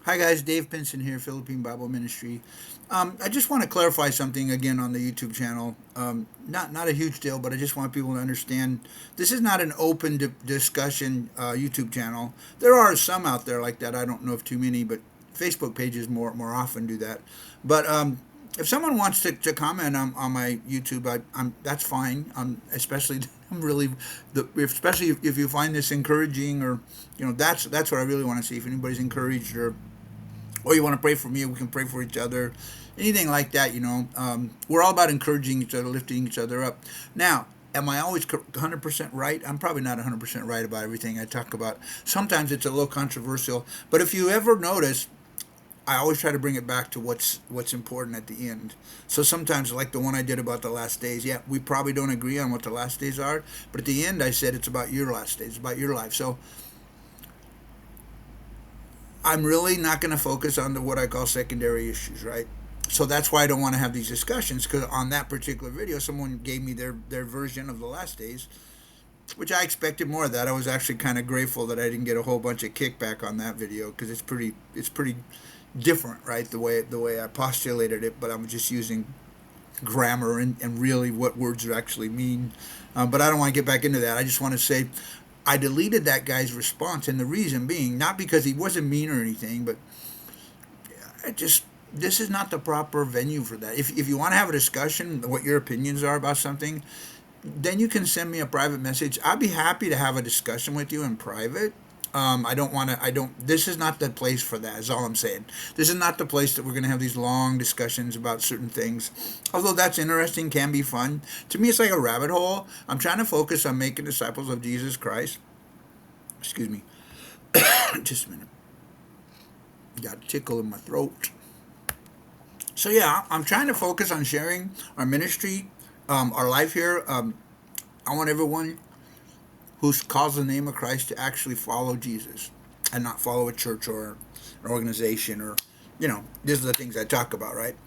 Hi guys, Dave Pinson here, Philippine Bible Ministry. I just want to clarify something again on the YouTube channel. Not a huge deal, but I just want people to understand this is not an open discussion YouTube channel. There are some out there like that. I don't know of too many, but Facebook pages more often do that. But if someone wants to comment on my YouTube, that's fine. Especially I'm really especially if you find this encouraging, or that's what I really want to see. If anybody's encouraged, or you want to pray for me, we can pray for each other, anything like that. We're all about encouraging each other, lifting each other up. Now, am I always 100% right? I'm probably not 100% right about everything I talk about. Sometimes it's a little controversial, but if you ever notice, I always try to bring it back to what's important at the end. So sometimes, like the one I did about the last days, yeah, we probably don't agree on what the last days are, but at the end I said it's about your last days, it's about your life. So I'm really not going to focus on what I call secondary issues, right? So that's why I don't want to have these discussions, because on that particular video, someone gave me their version of the last days, which I expected more of that. I was actually kind of grateful that I didn't get a whole bunch of kickback on that video, because it's pretty different, right? The way I postulated it, but I'm just using grammar and really what words actually mean. But I don't want to get back into that. I just want to say I deleted that guy's response, and the reason being not because he wasn't mean or anything, but I just this is not the proper venue for that. If you want to have a discussion, what your opinions are about something, then you can send me a private message. I'd be happy to have a discussion with you in private. I don't want to. I don't. This is not the place for that. Is all I'm saying. This is not the place that we're going to have these long discussions about certain things. Although that's interesting, can be fun. To me, it's like a rabbit hole. I'm trying to focus on making disciples of Jesus Christ. Excuse me. Just a minute. Got a tickle in my throat. So yeah, I'm trying to focus on sharing our ministry, our life here. I want everyone who calls the name of Christ to actually follow Jesus and not follow a church or an organization, or these are the things I talk about, right?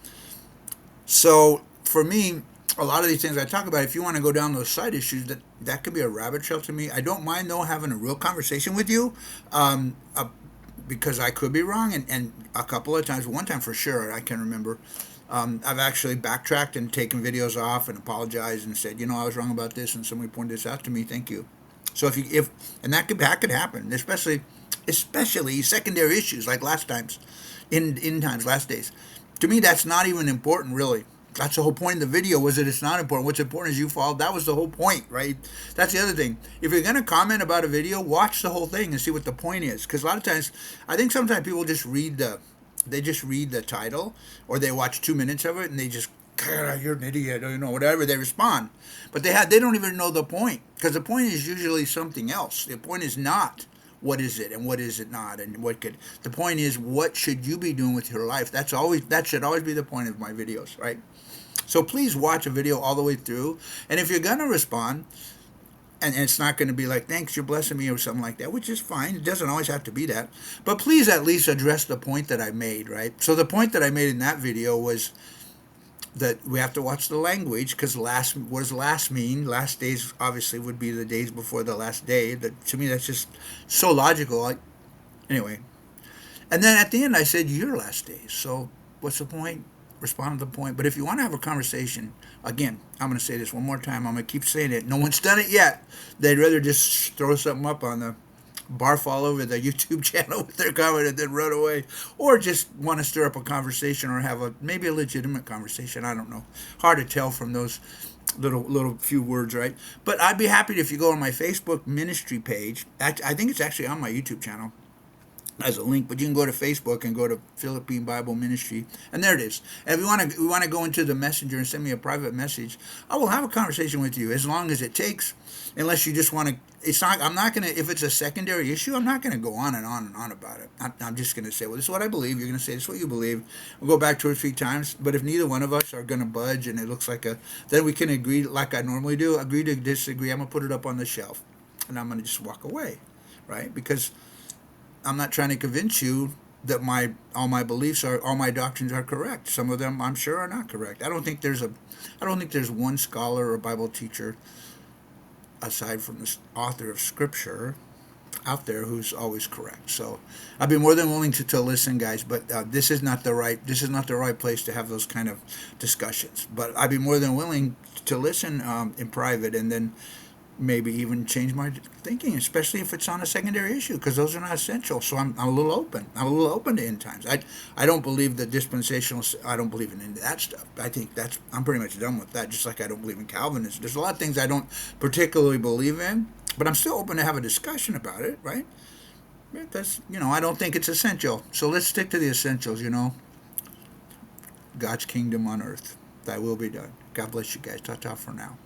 So for me, a lot of these things I talk about, if you want to go down those side issues, that could be a rabbit trail to me. I don't mind though having a real conversation with you, because I could be wrong, and a couple of times, one time for sure, I can remember. I've actually backtracked and taken videos off and apologized and said, I was wrong about this, and somebody pointed this out to me. Thank you. So if and that could happen, especially secondary issues like last times, in times last days. To me, that's not even important, really. That's the whole point of the video, was that it's not important. What's important is you follow. That was the whole point, right? That's the other thing. If you're going to comment about a video, watch the whole thing and see what the point is. Because a lot of times, I think sometimes people just read the title, or they watch 2 minutes of it and they just, God, you're an idiot, or whatever, they respond. But they don't even know the point, because the point is usually something else. The point is not what is it and what is it not, and the point is, what should you be doing with your life. That should always be the point of my videos, right? So please watch a video all the way through, and if you're gonna respond, and it's not going to be like, thanks, you're blessing me, or something like that, which is fine. It doesn't always have to be that. But please at least address the point that I made, right? So the point that I made in that video was that we have to watch the language, because what does last mean? Last days obviously would be the days before the last day. To me, that's just so logical. Anyway, and then at the end I said your last days. So what's the point? Respond to the point. But if you want to have a conversation, again, I'm going to say this one more time. I'm going to keep saying it. No one's done it yet. They'd rather just throw something up on the barf all over the YouTube channel with their comment and then run away, or just want to stir up a conversation, or have maybe a legitimate conversation. I don't know. Hard to tell from those little few words, right? But I'd be happy if you go on my Facebook ministry page. I think it's actually on my YouTube channel as a link, but you can go to Facebook and go to Philippine Bible Ministry, and there it is. And if we want to go into the messenger and send me a private message, I will have a conversation with you, as long as it takes. Unless you just want to, I'm not gonna. If it's a secondary issue, I'm not gonna go on and on and on about it. I'm just gonna say, well, this is what I believe. You're gonna say this is what you believe. We'll go back 2 or 3 times. But if neither one of us are gonna budge, and it looks like then we can agree, like I normally do. Agree to disagree. I'm gonna put it up on the shelf, and I'm gonna just walk away, right? Because I'm not trying to convince you that all my beliefs all my doctrines are correct. Some of them, I'm sure, are not correct. I don't think there's one scholar or Bible teacher, aside from the author of Scripture, out there who's always correct. So I'd be more than willing to listen, guys. But this is not the right place to have those kind of discussions. But I'd be more than willing to listen in private, and then maybe even change my thinking, especially if it's on a secondary issue, because those are not essential. So I'm a little open. I'm a little open to end times. I don't believe the dispensational. I don't believe in any of that stuff. I think I'm pretty much done with that. Just like I don't believe in Calvinism. There's a lot of things I don't particularly believe in, but I'm still open to have a discussion about it, right? That's I don't think it's essential. So let's stick to the essentials. God's kingdom on earth. Thy will be done. God bless you guys. Ta ta for now.